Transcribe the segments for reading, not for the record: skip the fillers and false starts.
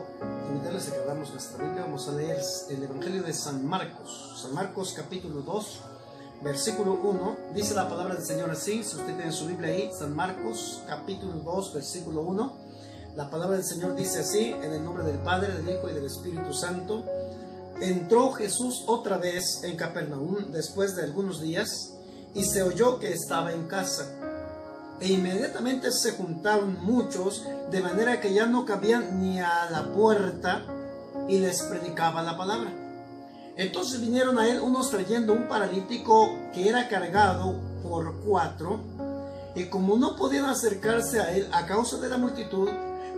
quiero invitarles a que abramos nuestra Biblia. Vamos a leer el Evangelio de San Marcos. San Marcos capítulo 2, versículo 1. Dice la palabra del Señor así, si usted tiene su Biblia ahí, San Marcos capítulo 2, versículo 1. La palabra del Señor dice así, en el nombre del Padre, del Hijo y del Espíritu Santo. Entró Jesús otra vez en Capernaum después de algunos días y se oyó que estaba en casa. E inmediatamente se juntaron muchos, de manera que ya no cabían ni a la puerta, y les predicaba la palabra. Entonces vinieron a él unos trayendo un paralítico que era cargado por 4, y como no podían acercarse a él a causa de la multitud,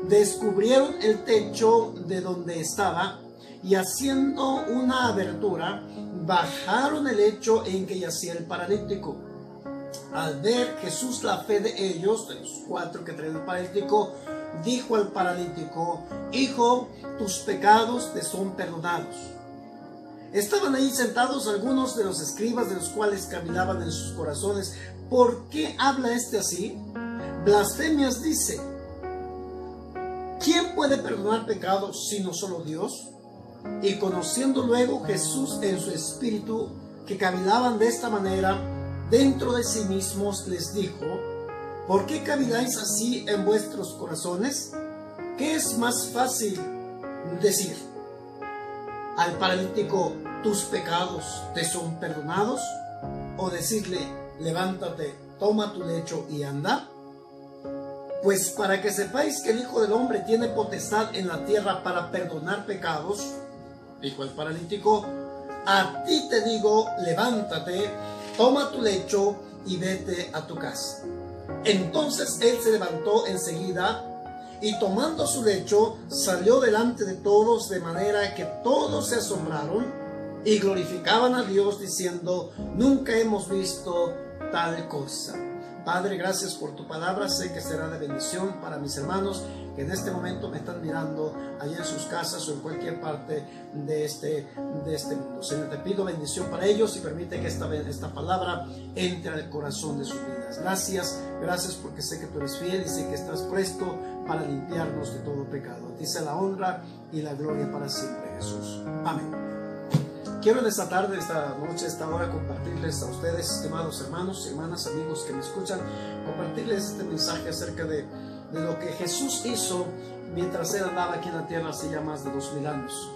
descubrieron el techo de donde estaba, y haciendo una abertura, bajaron el lecho en que yacía el paralítico. Al ver Jesús la fe de ellos, de los 4 que traían el paralítico, dijo al paralítico: Hijo, tus pecados te son perdonados. Estaban ahí sentados algunos de los escribas, de los cuales cavilaban en sus corazones: ¿por qué habla este así? Blasfemias dice. ¿Quién puede perdonar pecados sino solo Dios? Y conociendo luego Jesús en su espíritu que cavilaban de esta manera dentro de sí mismos, les dijo: ¿por qué caviláis así en vuestros corazones? ¿Qué es más fácil decir al paralítico: tus pecados te son perdonados? ¿O decirle: levántate, toma tu lecho y anda? Pues para que sepáis que el Hijo del Hombre tiene potestad en la tierra para perdonar pecados, dijo el paralítico, a ti te digo, levántate, toma tu lecho y vete a tu casa. Entonces él se levantó enseguida y tomando su lecho salió delante de todos, de manera que todos se asombraron y glorificaban a Dios diciendo: nunca hemos visto tal cosa. Padre, gracias por tu palabra. Sé que será de bendición para mis hermanos que en este momento me están mirando allá en sus casas o en cualquier parte de este mundo. Señor, te pido bendición para ellos y permite que esta palabra entre al corazón de sus vidas. Gracias porque sé que tú eres fiel y sé que estás presto para limpiarnos de todo pecado. A ti sea la honra y la gloria para siempre, Jesús. Amén. Quiero en esta tarde, esta noche, esta hora, compartirles a ustedes, estimados hermanos, hermanas, amigos que me escuchan, compartirles este mensaje acerca de lo que Jesús hizo mientras Él andaba aquí en la tierra hace ya más de 2000 años.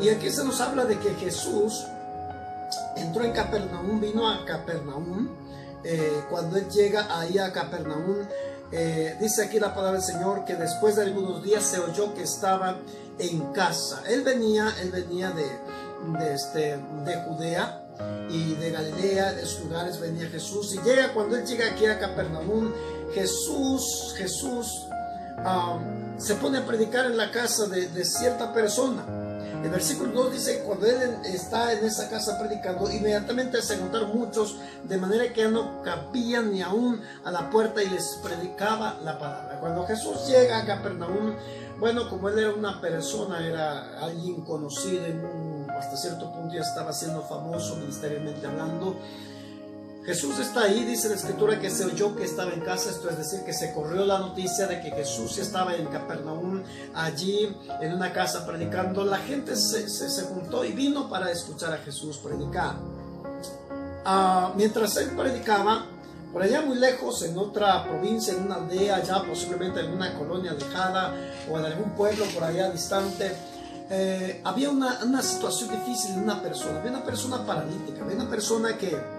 Y aquí se nos habla de que Jesús entró en Capernaum, vino a Capernaum. Cuando Él llega ahí a Capernaum, dice aquí la palabra del Señor que después de algunos días se oyó que estaba en casa. Él venía de Judea y de Galilea, de esos lugares venía Jesús, y cuando Él llega aquí a Capernaum, Jesús se pone a predicar en la casa de cierta persona. El versículo 2 dice: cuando Él está en esa casa predicando, inmediatamente se juntaron muchos, de manera que ya no cabían ni aún a la puerta, y les predicaba la palabra. Cuando Jesús llega a Capernaum, bueno, como Él era una persona, era alguien conocido, hasta cierto punto ya estaba siendo famoso ministerialmente hablando. Jesús está ahí, dice la escritura que se oyó que estaba en casa, esto es decir, que se corrió la noticia de que Jesús estaba en Capernaum, allí en una casa predicando. La gente se juntó y vino para escuchar a Jesús predicar. Mientras Él predicaba, por allá muy lejos, en otra provincia, en una aldea, ya posiblemente en una colonia alejada o en algún pueblo por allá distante, había una situación difícil de una persona. Había una persona paralítica, había una persona que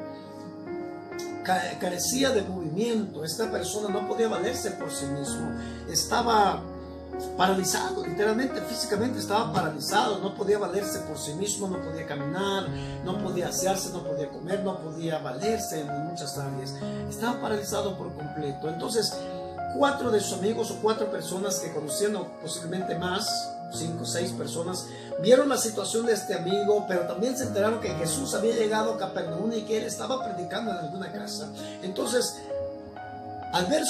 carecía de movimiento. Esta persona no podía valerse por sí mismo, estaba paralizado, literalmente, físicamente estaba paralizado, no podía valerse por sí mismo, no podía caminar, no podía asearse, no podía comer, no podía valerse en muchas áreas, estaba paralizado por completo. Entonces 4 de sus amigos o 4 personas que conocían, o posiblemente más, 5 o 6 personas, vieron la situación de este amigo, pero también se enteraron que Jesús había llegado a Capernaum y que Él estaba predicando en alguna casa. Entonces, al ver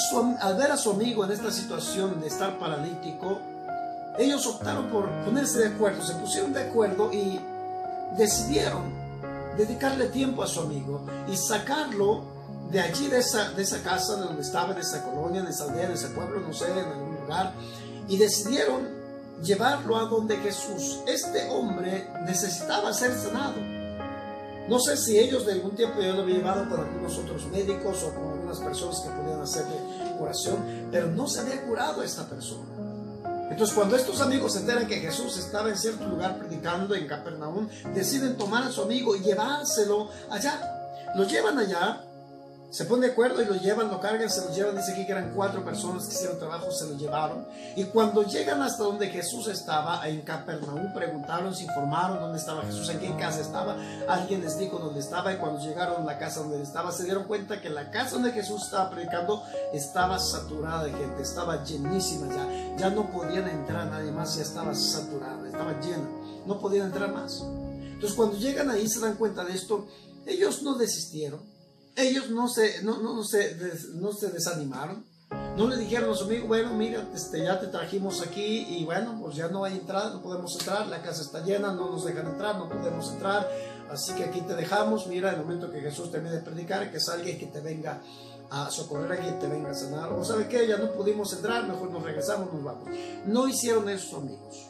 a su amigo en esta situación de estar paralítico, ellos optaron por ponerse de acuerdo, se pusieron de acuerdo y decidieron dedicarle tiempo a su amigo y sacarlo de allí, de esa casa de donde estaba, de esa colonia, de esa aldea, de ese pueblo, no sé, en algún lugar, y decidieron llevarlo a donde Jesús. Este hombre necesitaba ser sanado. No sé si ellos de algún tiempo ya lo habían llevado con algunos otros médicos o con algunas personas que podían hacerle curación, pero no se había curado a esta persona. Entonces, cuando estos amigos se enteran que Jesús estaba en cierto lugar predicando en Capernaum, deciden tomar a su amigo y llevárselo allá. Lo llevan allá, se ponen de acuerdo y lo llevan, lo cargan, se lo llevan. Dice aquí que eran 4 personas que hicieron trabajo, se lo llevaron. Y cuando llegan hasta donde Jesús estaba, en Capernaum, preguntaron, se informaron dónde estaba Jesús, en qué casa estaba. Alguien les dijo dónde estaba, y cuando llegaron a la casa donde estaba, se dieron cuenta que la casa donde Jesús estaba predicando estaba saturada de gente, estaba llenísima ya. Ya no podían entrar nadie más, ya estaba saturada, estaba llena, no podían entrar más. Entonces, cuando llegan ahí se dan cuenta de esto. Ellos no desistieron, ellos no se desanimaron, no le dijeron a su amigo, bueno, mira, ya te trajimos aquí y bueno, pues ya no hay entrada, no podemos entrar, la casa está llena, no nos dejan entrar, no podemos entrar, así que aquí te dejamos. Mira, en el momento que Jesús termine de predicar, que salga y que te venga a socorrer, aquí te venga a sanar, o ¿sabe qué? Ya no pudimos entrar, mejor nos regresamos, nos vamos. No hicieron eso, amigos.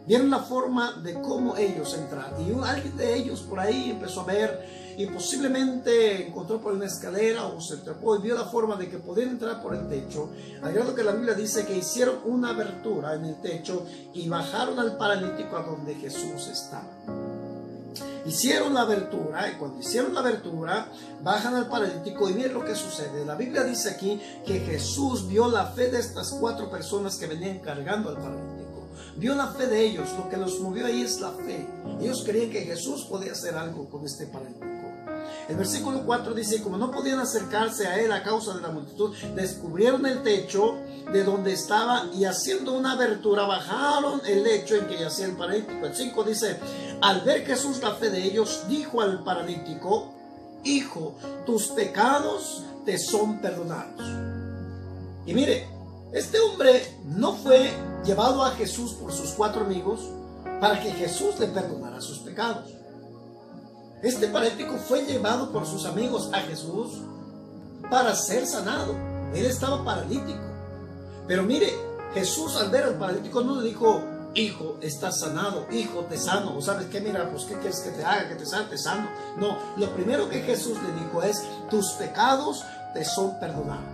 Vieron la forma de cómo ellos entraron, y alguien de ellos por ahí empezó a ver y posiblemente encontró por una escalera o se trepó y vio la forma de que podían entrar por el techo, al grado que la Biblia dice que hicieron una abertura en el techo y bajaron al paralítico a donde Jesús estaba. Hicieron la abertura, y cuando hicieron la abertura bajan al paralítico y miren lo que sucede. La Biblia dice aquí que Jesús vio la fe de estas 4 personas que venían cargando al paralítico. Vio la fe de ellos. Lo que los movió ahí es la fe. Ellos creían que Jesús podía hacer algo con este paralítico. El versículo 4 dice, como no podían acercarse a él a causa de la multitud, descubrieron el techo de donde estaba y haciendo una abertura bajaron el lecho en que yacía el paralítico. El 5 dice, al ver Jesús la fe de ellos, dijo al paralítico, hijo, tus pecados te son perdonados. Y mire, este hombre no fue llevado a Jesús por sus 4 amigos para que Jesús le perdonara sus pecados. Este paralítico fue llevado por sus amigos a Jesús para ser sanado. Él estaba paralítico. Pero mire, Jesús al ver al paralítico no le dijo, hijo, estás sanado, hijo, te sano. O sabes qué, mira, pues qué quieres que te haga, que te sano. No, lo primero que Jesús le dijo es, tus pecados te son perdonados.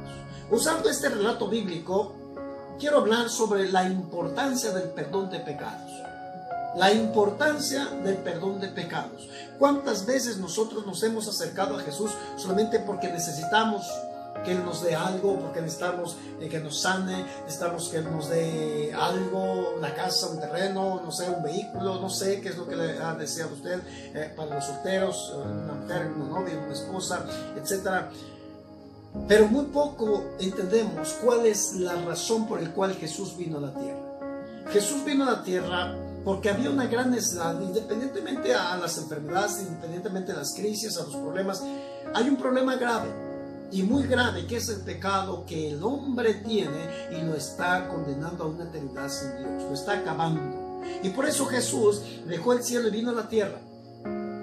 Usando este relato bíblico, quiero hablar sobre la importancia del perdón de pecados. La importancia del perdón de pecados. ¿Cuántas veces nosotros nos hemos acercado a Jesús solamente porque necesitamos que Él nos dé algo, porque necesitamos que nos sane, necesitamos que Él nos dé algo, una casa, un terreno, no sé, un vehículo, no sé qué es lo que le ha deseado usted, para los solteros, una mujer, una novia, una esposa, etcétera? Pero muy poco entendemos cuál es la razón por la cual Jesús vino a la tierra. Jesús vino a la tierra porque había una gran necesidad, independientemente a las enfermedades, independientemente a las crisis, a los problemas. Hay un problema grave y muy grave, que es el pecado que el hombre tiene y lo está condenando a una eternidad sin Dios, lo está acabando. Y por eso Jesús dejó el cielo y vino a la tierra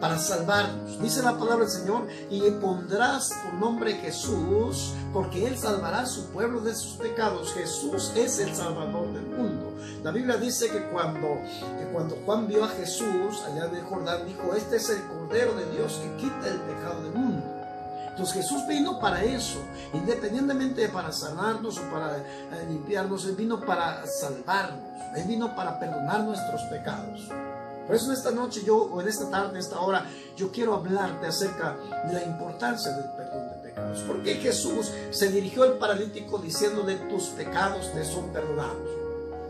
para salvarnos. Dice la palabra del Señor, y le pondrás por nombre Jesús, porque Él salvará a su pueblo de sus pecados. Jesús es el Salvador del mundo. La Biblia dice que cuando Juan vio a Jesús allá en el Jordán, dijo, este es el Cordero de Dios que quita el pecado del mundo. Entonces Jesús vino para eso, independientemente de para sanarnos o para limpiarnos. Él vino para salvarnos, Él vino para perdonar nuestros pecados. Por eso en esta noche o en esta tarde, en esta hora, yo quiero hablarte acerca de la importancia del perdón de pecados. ¿Por qué Jesús se dirigió al paralítico diciéndole, tus pecados te son perdonados?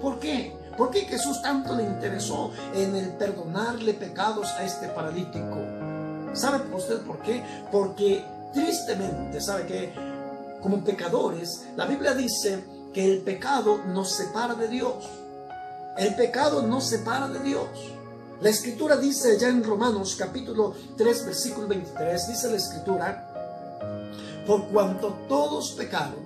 ¿Por qué? ¿Por qué Jesús tanto le interesó en el perdonarle pecados a este paralítico? ¿Sabe usted por qué? Porque tristemente, ¿sabe qué? Como pecadores, la Biblia dice que el pecado nos separa de Dios. El pecado nos separa de Dios. La Escritura dice ya en Romanos capítulo 3 versículo 23, dice la Escritura, por cuanto todos pecaron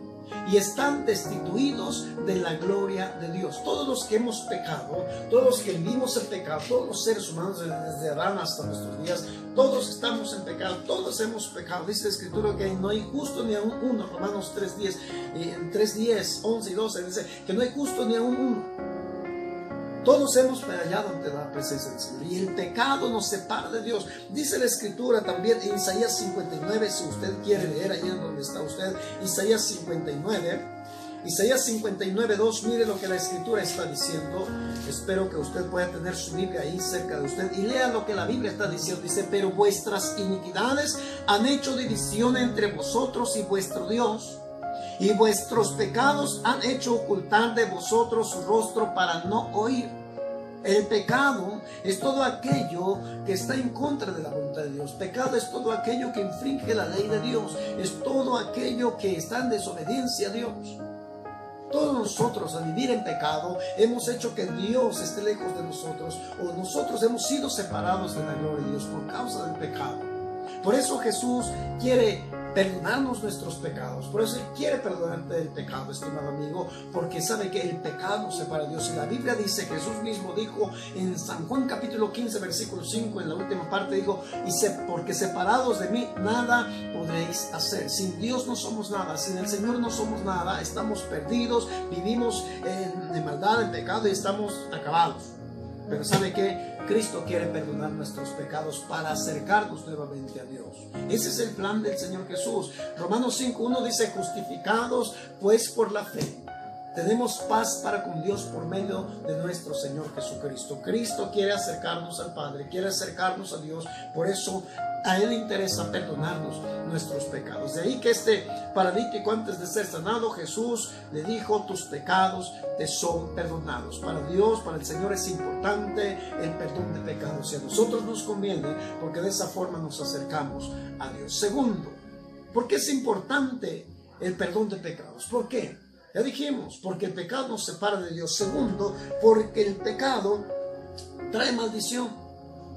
y están destituidos de la gloria de Dios. Todos los que hemos pecado, todos los que vivimos el pecado, todos los seres humanos desde Adán hasta nuestros días, todos estamos en pecado, todos hemos pecado. Dice la Escritura que no hay justo ni aún uno. Romanos 3:10, 11 y 12 dice que no hay justo ni aún uno. Todos hemos fallado ante la presencia del Señor, y el pecado nos separa de Dios. Dice la Escritura también en Isaías 59, si usted quiere leer ahí en donde está usted, Isaías 59, 2, mire lo que la Escritura está diciendo. Espero que usted pueda tener su Biblia ahí cerca de usted y lea lo que la Biblia está diciendo. Dice: pero vuestras iniquidades han hecho división entre vosotros y vuestro Dios, y vuestros pecados han hecho ocultar de vosotros su rostro para no oír. El pecado es todo aquello que está en contra de la voluntad de Dios. Pecado es todo aquello que infringe la ley de Dios. Es todo aquello que está en desobediencia a Dios. Todos nosotros, al vivir en pecado, hemos hecho que Dios esté lejos de nosotros, o nosotros hemos sido separados de la gloria de Dios por causa del pecado. Por eso Jesús quiere perdonarnos nuestros pecados. Por eso Él quiere perdonarte del pecado, estimado amigo, porque sabe que el pecado nos separa de Dios. Y la Biblia dice, Jesús mismo dijo en San Juan capítulo 15, versículo 5, en la última parte, dijo: porque separados de mí nada podréis hacer. Sin Dios no somos nada, sin el Señor no somos nada, estamos perdidos, vivimos en maldad, en pecado, y estamos acabados. Pero ¿sabe qué? Cristo quiere perdonar nuestros pecados para acercarnos nuevamente a Dios. Ese es el plan del Señor Jesús. Romanos 5:1 dice: justificados pues por la fe, tenemos paz para con Dios por medio de nuestro Señor Jesucristo. Cristo quiere acercarnos al Padre, quiere acercarnos a Dios. Por eso a Él le interesa perdonarnos nuestros pecados. De ahí que este paralítico, antes de ser sanado, Jesús le dijo: tus pecados te son perdonados. Para Dios, para el Señor, es importante el perdón de pecados, y a nosotros nos conviene, porque de esa forma nos acercamos a Dios. Segundo, ¿por qué es importante el perdón de pecados? ¿Por qué? Ya dijimos, porque el pecado nos separa de Dios. Segundo, porque el pecado trae maldición.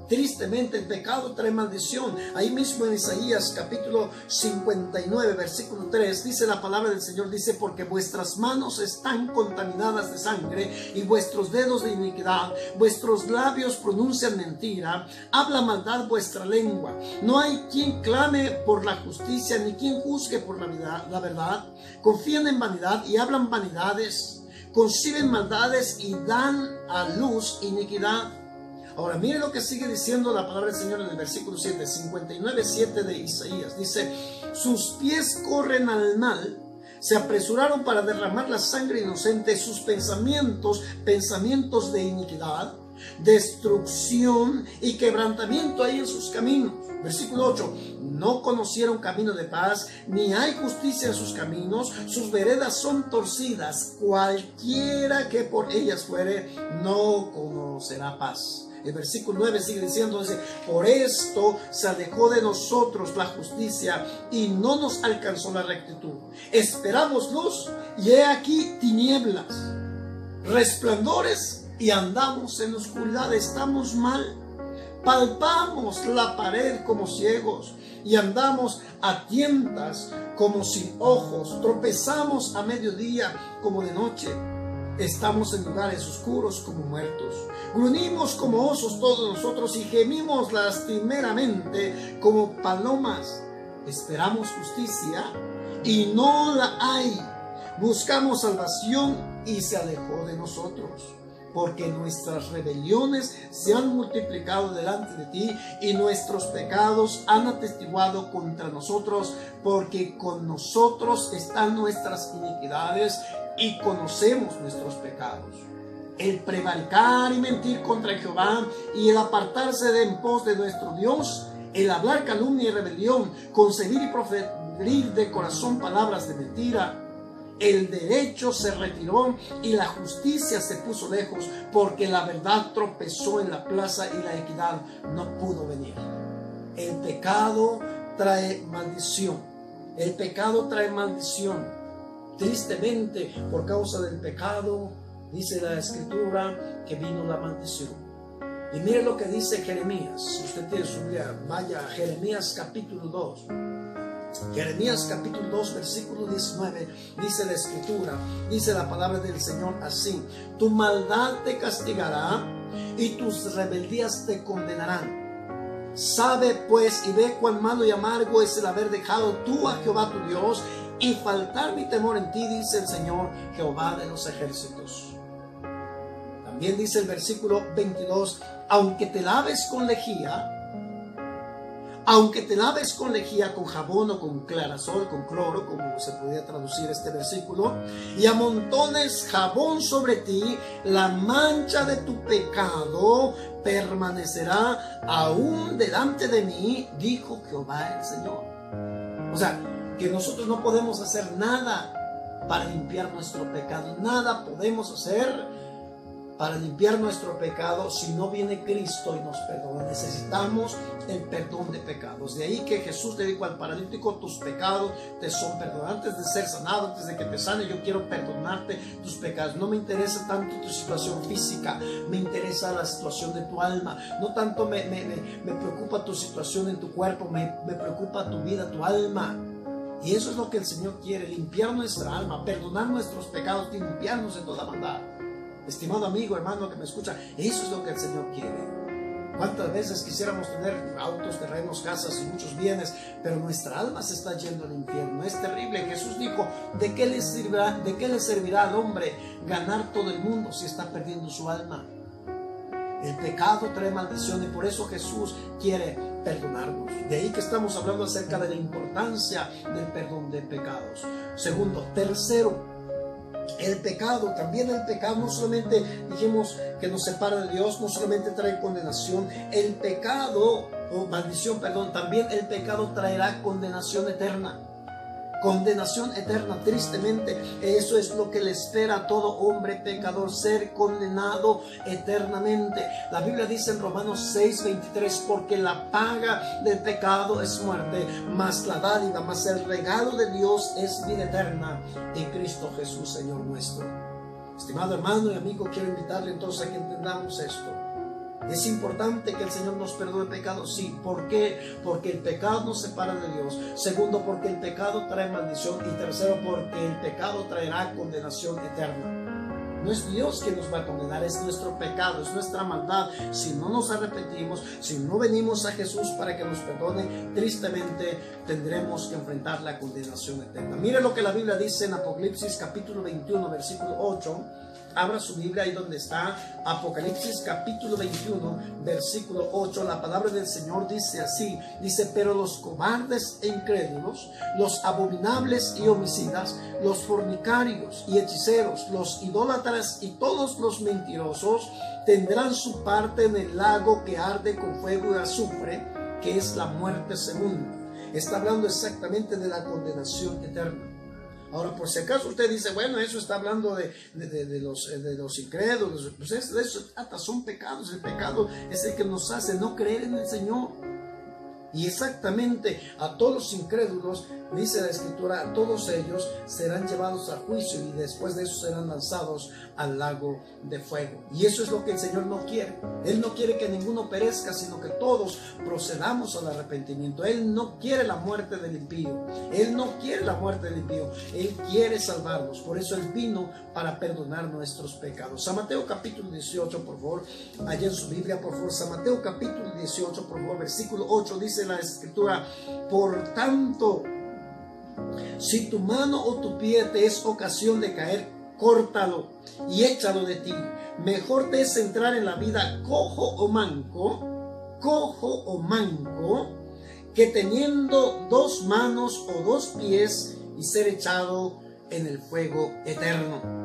Tristemente, el pecado trae maldición. Ahí mismo en Isaías capítulo 59, versículo 3, dice la palabra del Señor, dice: porque vuestras manos están contaminadas de sangre y vuestros dedos de iniquidad, vuestros labios pronuncian mentira, habla maldad vuestra lengua. No hay quien clame por la justicia, ni quien juzgue por la verdad. Confían en vanidad y hablan vanidades, conciben maldades y dan a luz iniquidad. Ahora mire lo que sigue diciendo la palabra del Señor en el versículo 7, 59:7 de Isaías. Dice: sus pies corren al mal, se apresuraron para derramar la sangre inocente. Sus pensamientos de iniquidad, destrucción y quebrantamiento hay en sus caminos. Versículo 8: no conocieron camino de paz, ni hay justicia en sus caminos. Sus veredas son torcidas, cualquiera que por ellas fuere no conocerá paz. El versículo 9 sigue diciendo: por esto se alejó de nosotros la justicia y no nos alcanzó la rectitud. Esperamos luz y he aquí tinieblas, resplandores y andamos en oscuridad. Estamos mal, palpamos la pared como ciegos y andamos a tientas como sin ojos. Tropezamos a mediodía como de noche. Estamos en lugares oscuros como muertos. Gruñimos como osos todos nosotros y gemimos lastimeramente como palomas. Esperamos justicia y no la hay. Buscamos salvación y se alejó de nosotros. Porque nuestras rebeliones se han multiplicado delante de ti y nuestros pecados han atestiguado contra nosotros, porque con nosotros están nuestras iniquidades y conocemos nuestros pecados. El prevaricar y mentir contra Jehová y el apartarse de en pos de nuestro Dios, el hablar calumnia y rebelión, concebir y proferir de corazón palabras de mentira. El derecho se retiró y la justicia se puso lejos, porque la verdad tropezó en la plaza y la equidad no pudo venir. El pecado trae maldición. El pecado trae maldición. Tristemente, por causa del pecado, dice la Escritura que vino la maldición. Y mire lo que dice Jeremías. Si usted tiene su Biblia, vaya a Jeremías capítulo 2. Jeremías capítulo 2, versículo 19, dice la Escritura, dice la palabra del Señor así: tu maldad te castigará y tus rebeldías te condenarán. Sabe pues y ve cuán malo y amargo es el haber dejado tú a Jehová tu Dios y faltar mi temor en ti, dice el Señor Jehová de los ejércitos. La También dice el versículo 22, aunque te laves con lejía, con jabón o con clarasol, con cloro, como se podría traducir este versículo, y amontones jabón sobre ti, la mancha de tu pecado permanecerá aún delante de mí, dijo Jehová el Señor. O sea, que nosotros no podemos hacer nada para limpiar nuestro pecado, nada podemos hacer para limpiar nuestro pecado si no viene Cristo y nos perdona. Necesitamos el perdón de pecados. De ahí que Jesús le dijo al paralítico, tus pecados te son perdonados. Antes de ser sanado, antes de que te sane, yo quiero perdonarte tus pecados. No me interesa tanto tu situación física, me interesa la situación de tu alma. No tanto me preocupa tu situación en tu cuerpo, me preocupa tu vida, tu alma. Y eso es lo que el Señor quiere, limpiar nuestra alma, perdonar nuestros pecados y limpiarnos de toda maldad. Estimado amigo, hermano que me escucha, eso es lo que el Señor quiere. ¿Cuántas veces quisiéramos tener autos, terrenos, casas y muchos bienes, pero nuestra alma se está yendo al infierno? Es terrible. Jesús dijo, ¿de qué le servirá al hombre ganar todo el mundo si está perdiendo su alma? El pecado trae maldición y por eso Jesús quiere perdonarnos. De ahí que estamos hablando acerca de la importancia del perdón de pecados. Segundo, tercero, el pecado, también el pecado no solamente dijimos que nos separa de Dios, no solamente trae condenación, el pecado, o maldición, perdón, también el pecado traerá condenación eterna. Condenación eterna, tristemente, eso es lo que le espera a todo hombre pecador, ser condenado eternamente. La Biblia dice en Romanos 6:23, porque la paga del pecado es muerte, mas la dádiva, mas el regalo de Dios es vida eterna en Cristo Jesús, Señor nuestro. Estimado hermano y amigo, quiero invitarle entonces a que entendamos esto. ¿Es importante que el Señor nos perdone el pecado? Sí. ¿Por qué? Porque el pecado nos separa de Dios. Segundo, porque el pecado trae maldición. Y tercero, porque el pecado traerá condenación eterna. No es Dios quien nos va a condenar, es nuestro pecado, es nuestra maldad. Si no nos arrepentimos, si no venimos a Jesús para que nos perdone, tristemente tendremos que enfrentar la condenación eterna. Mire lo que la Biblia dice en Apocalipsis capítulo 21, versículo 8. Abra su Biblia ahí donde está, Apocalipsis capítulo 21, versículo 8. La palabra del Señor dice así, dice, pero los cobardes e incrédulos, los abominables y homicidas, los fornicarios y hechiceros, los idólatras y todos los mentirosos tendrán su parte en el lago que arde con fuego y azufre, que es la muerte segunda. Está hablando exactamente de la condenación eterna. Ahora, por si acaso usted dice, bueno, eso está hablando de los incrédulos, pues de eso trata, son pecados. El pecado es el que nos hace no creer en el Señor. Y exactamente a todos los incrédulos, dice la Escritura, todos ellos serán llevados a juicio y después de eso serán lanzados al lago de fuego. Y eso es lo que el Señor no quiere. Él no quiere que ninguno perezca, sino que todos procedamos al arrepentimiento. Él no quiere la muerte del impío. Él no quiere la muerte del impío. Él quiere salvarnos. Por eso Él vino para perdonar nuestros pecados. San Mateo capítulo 18, por favor, allá en su Biblia, por favor. San Mateo capítulo 18, por favor, versículo 8, dice la Escritura, por tanto, si tu mano o tu pie te es ocasión de caer, córtalo y échalo de ti. Mejor te es entrar en la vida cojo o manco, que teniendo dos manos o dos pies y ser echado en el fuego eterno.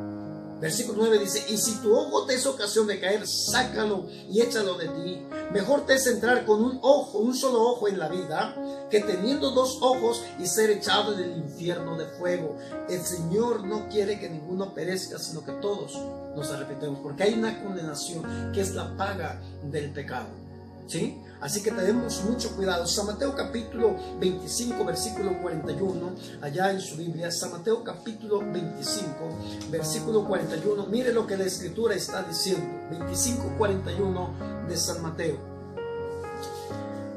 Versículo 9 dice, y si tu ojo te es ocasión de caer, sácalo y échalo de ti. Mejor te es entrar con un solo ojo en la vida, que teniendo dos ojos y ser echado en el infierno de fuego. El Señor no quiere que ninguno perezca, sino que todos nos arrepentemos, porque hay una condenación que es la paga del pecado. ¿Sí? Así que tenemos mucho cuidado. San Mateo capítulo 25, versículo 41, allá en su Biblia, San Mateo capítulo 25, versículo 41, mire lo que la Escritura está diciendo, 25, 41 de San Mateo.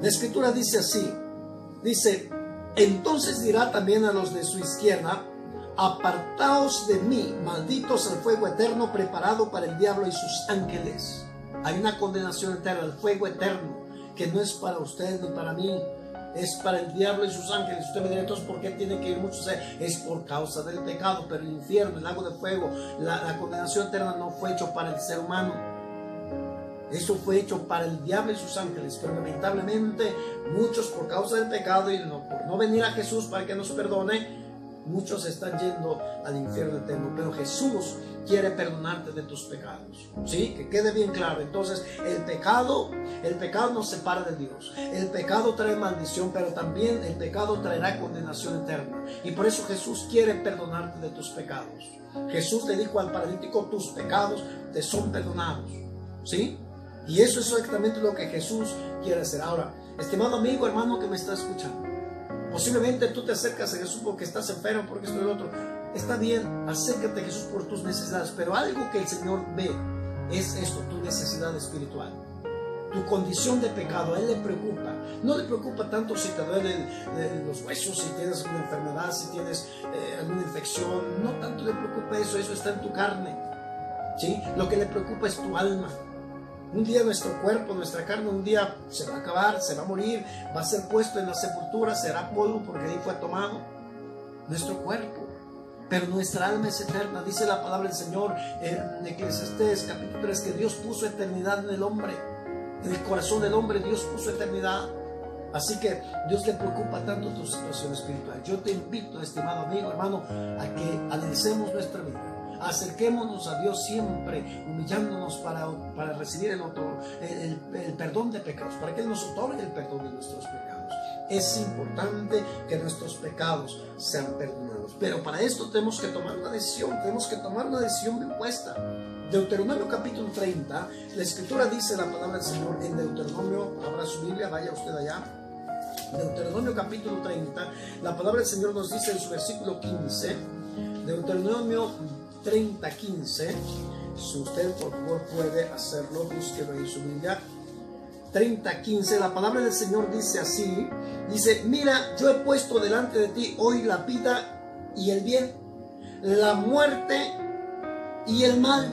La Escritura dice así, dice, entonces dirá también a los de su izquierda, apartaos de mí, malditos al fuego eterno preparado para el diablo y sus ángeles. Hay una condenación eterna, el fuego eterno, que no es para usted ni para mí, es para el diablo y sus ángeles. Usted me dirá, entonces, ¿por qué tiene que ir muchos? Es por causa del pecado, pero el infierno, el lago de fuego, la condenación eterna no fue hecho para el ser humano. Eso fue hecho para el diablo y sus ángeles, pero lamentablemente muchos, por causa del pecado y por no venir a Jesús para que nos perdone, muchos están yendo al infierno eterno. Pero Jesús quiere perdonarte de tus pecados, ¿sí? Que quede bien claro. Entonces el pecado nos separa de Dios. El pecado trae maldición, pero también el pecado traerá condenación eterna. Y por eso Jesús quiere perdonarte de tus pecados. Jesús le dijo al paralítico: tus pecados te son perdonados, ¿sí? Y eso es exactamente lo que Jesús quiere hacer. Ahora, estimado amigo, hermano que me está escuchando, posiblemente tú te acercas a Jesús porque estás enfermo, porque esto y lo otro. Está bien, acércate a Jesús por tus necesidades, pero algo que el Señor ve es esto, tu necesidad espiritual, tu condición de pecado. A Él le preocupa. No le preocupa tanto si te duelen los huesos, si tienes alguna enfermedad, si tienes alguna infección. No tanto le preocupa eso, eso está en tu carne, ¿sí? Lo que le preocupa es tu alma. Un día nuestro cuerpo, nuestra carne, un día se va a acabar, se va a morir, va a ser puesto en la sepultura, será polvo porque ahí fue tomado nuestro cuerpo. Pero nuestra alma es eterna. Dice la palabra del Señor en Eclesiastés capítulo 3 que Dios puso eternidad en el hombre. En el corazón del hombre Dios puso eternidad. Así que Dios le preocupa tanto tu situación espiritual. Yo te invito, estimado amigo, hermano, a que analicemos nuestra vida. Acerquémonos a Dios siempre, humillándonos para recibir el perdón de pecados, para que Él nos otorgue el perdón de nuestros pecados. Es importante que nuestros pecados sean perdonados, pero para esto tenemos que tomar una decisión, bien puesta. Deuteronomio capítulo 30, la Escritura dice la palabra del Señor en Deuteronomio, abra su Biblia, vaya usted allá. Deuteronomio capítulo 30, la palabra del Señor nos dice en su versículo 15, Deuteronomio 30:15, si usted por favor puede hacerlo, búsquelo en su Biblia. 30:15, la palabra del Señor dice así, dice: mira, yo he puesto delante de ti hoy la vida y el bien, la muerte y el mal.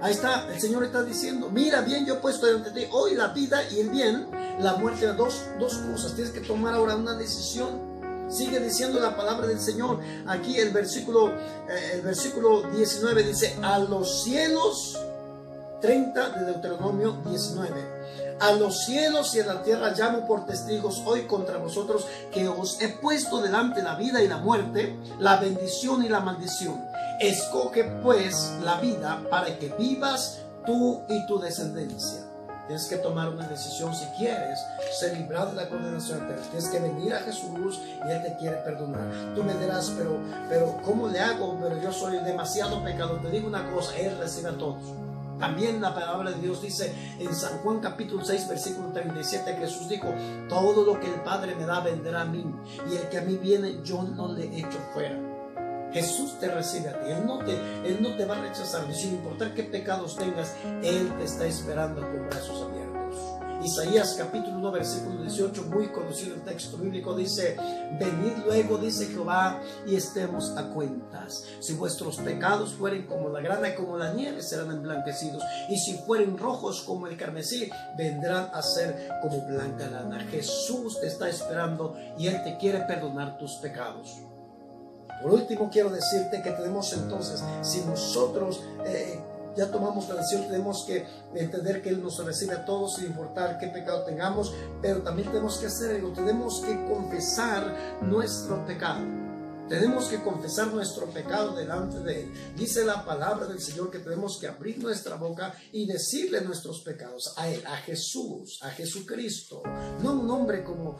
Ahí está, el Señor está diciendo: mira bien, yo he puesto delante de ti hoy la vida y el bien, la muerte. Dos cosas, tienes que tomar ahora una decisión. Sigue diciendo la palabra del Señor. Aquí el versículo 19 dice: a los cielos, 30 de Deuteronomio 19, a los cielos y a la tierra llamo por testigos hoy contra vosotros, que os he puesto delante la vida y la muerte, la bendición y la maldición. Escoge pues la vida para que vivas tú y tu descendencia. Tienes que tomar una decisión si quieres ser librado de la condenación eterna. Tienes que venir a Jesús y Él te quiere perdonar. Tú me dirás, pero ¿cómo le hago? Pero yo soy demasiado pecador. Te digo una cosa: Él recibe a todos. También la palabra de Dios dice en San Juan capítulo 6 versículo 37, Jesús dijo: todo lo que el Padre me da vendrá a mí, y el que a mí viene yo no le echo fuera. Jesús te recibe a ti. Él no te va a rechazar. Sin importar qué pecados tengas, Él te está esperando con brazos abiertos. Isaías capítulo 1 versículo 18, muy conocido el texto bíblico, dice: venid luego, dice Jehová, y estemos a cuentas. Si vuestros pecados fueren como la grana, como la nieve, serán emblanquecidos, y si fueren rojos como el carmesí, vendrán a ser como blanca lana. Jesús te está esperando y Él te quiere perdonar tus pecados. Por último, quiero decirte que tenemos entonces, si nosotros ya tomamos la decisión, tenemos que entender que Él nos recibe a todos sin importar qué pecado tengamos, pero también tenemos que hacerlo, tenemos que confesar nuestro pecado. Tenemos que confesar nuestro pecado delante de Él. Dice la palabra del Señor que tenemos que abrir nuestra boca y decirle nuestros pecados a Él, a Jesús, a Jesucristo. No un hombre como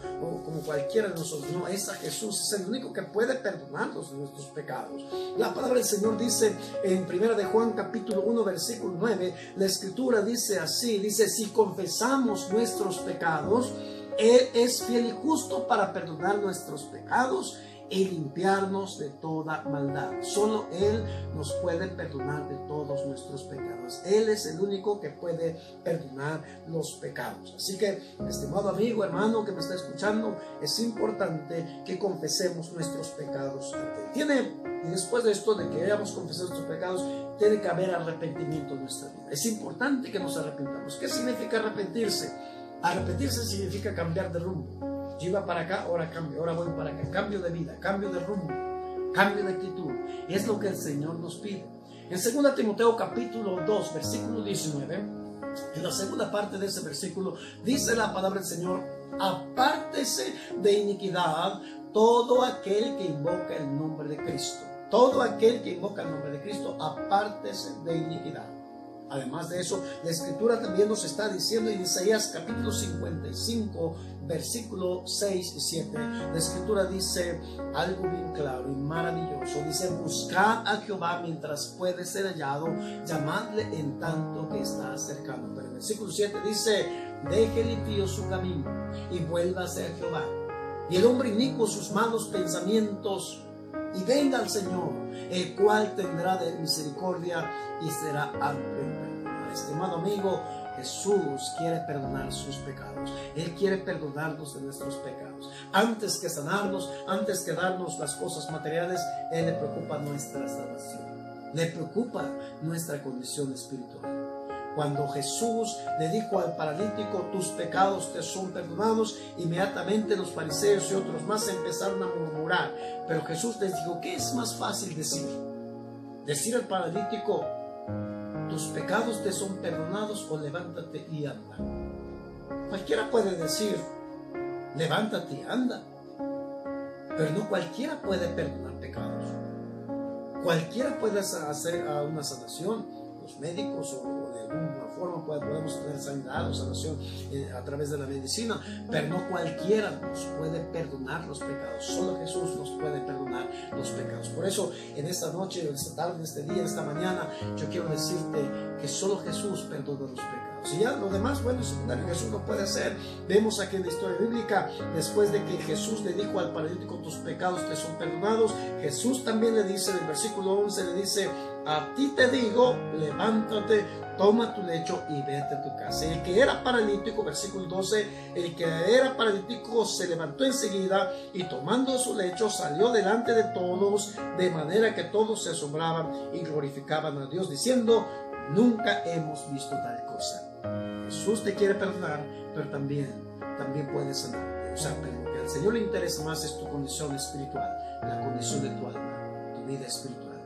cualquiera de nosotros, no, es a Jesús, es el único que puede perdonarnos de nuestros pecados. La palabra del Señor dice en 1 de Juan capítulo 1 versículo 9, la Escritura dice así, dice: si confesamos nuestros pecados, Él es fiel y justo para perdonar nuestros pecados y limpiarnos de toda maldad. Solo Él nos puede perdonar de todos nuestros pecados. Él es el único que puede perdonar los pecados. Así que, estimado amigo, hermano que me está escuchando, es importante que confesemos nuestros pecados ante Él. Y después de esto, de que hayamos confesado nuestros pecados, tiene que haber arrepentimiento en nuestra vida. Es importante que nos arrepentamos. ¿Qué significa arrepentirse? Arrepentirse significa cambiar de rumbo. Yo iba para acá, ahora cambio, ahora voy para acá. Cambio de vida, cambio de rumbo, cambio de actitud. Es lo que el Señor nos pide. En 2 Timoteo capítulo 2 versículo 19, En la segunda parte de ese versículo dice la palabra del Señor: apártese de iniquidad todo aquel que invoca el nombre de Cristo. Todo aquel que invoca el nombre de Cristo, apártese de iniquidad. Además de eso, la Escritura también nos está diciendo en Isaías capítulo 55, versículo 6 y 7. La Escritura dice algo bien claro y maravilloso. Dice: buscad a Jehová mientras puede ser hallado, llamadle en tanto que está cercano. Pero el versículo 7 dice: deje el impío su camino y vuélvase a Jehová, y el hombre inicuo sus malos pensamientos, y venga al Señor, el cual tendrá de misericordia y será amplio en perdón. Estimado amigo, Jesús quiere perdonar sus pecados. Él quiere perdonarnos de nuestros pecados. Antes que sanarnos, antes que darnos las cosas materiales, Él le preocupa nuestra salvación. Le preocupa nuestra condición espiritual. Cuando Jesús le dijo al paralítico: tus pecados te son perdonados, inmediatamente los fariseos y otros más empezaron a murmurar. Pero Jesús les dijo: ¿qué es más fácil decir? Decir al paralítico: tus pecados te son perdonados, o levántate y anda. Cualquiera puede decir: levántate y anda, pero no cualquiera puede perdonar pecados. Cualquiera puede hacer una sanación. Los médicos o de alguna forma podemos tener sanidad o sanación a través de la medicina, pero no cualquiera nos puede perdonar los pecados. Solo Jesús nos puede perdonar los pecados. Por eso en esta noche, en esta tarde, en este día, en esta mañana, yo quiero decirte que solo Jesús perdona los pecados. Y ya lo demás, bueno y secundario, Jesús lo puede hacer. Vemos aquí en la historia bíblica, después de que Jesús le dijo al paralítico: tus pecados te son perdonados, Jesús también le dice, en el versículo 11 le dice: a ti te digo, levántate, toma tu lecho y vete a tu casa. El que era paralítico, versículo 12, el que era paralítico se levantó enseguida y tomando su lecho salió delante de todos, de manera que todos se asombraban y glorificaban a Dios, diciendo: nunca hemos visto tal cosa. Jesús te quiere perdonar, pero también puede sanar. O sea, pero lo que al Señor le interesa más es tu condición espiritual, la condición de tu alma, tu vida espiritual.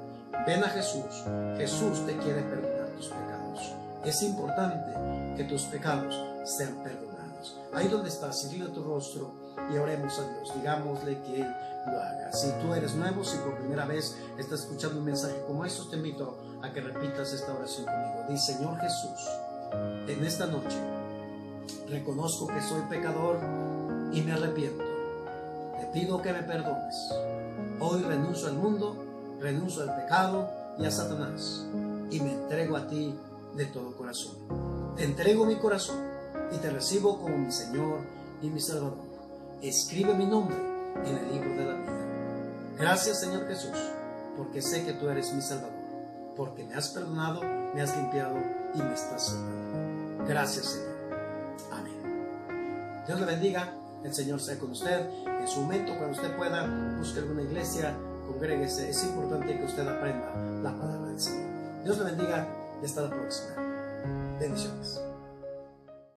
Ven a Jesús. Jesús te quiere perdonar tus pecados. Es importante que tus pecados sean perdonados. Ahí donde estás, inclina tu rostro y oremos a Dios. Digámosle que Él lo haga. Si tú eres nuevo, si por primera vez estás escuchando un mensaje como estos, te invito a que repitas esta oración conmigo. Di: Señor Jesús, en esta noche reconozco que soy pecador y me arrepiento. Te pido que me perdones. Hoy renuncio al mundo, renuncio al pecado y a Satanás, y me entrego a ti de todo corazón. Te entrego mi corazón y te recibo como mi Señor y mi Salvador. Escribe mi nombre en el libro de la vida. Gracias, Señor Jesús, porque sé que tú eres mi Salvador, porque me has perdonado, me has limpiado y me estás salvando. Gracias, Señor. Amén. Dios le bendiga. El Señor sea con usted. En su momento, cuando usted pueda, busque alguna iglesia, congréguese. Es importante que usted aprenda la palabra del Señor. Dios le bendiga y hasta la próxima. Bendiciones.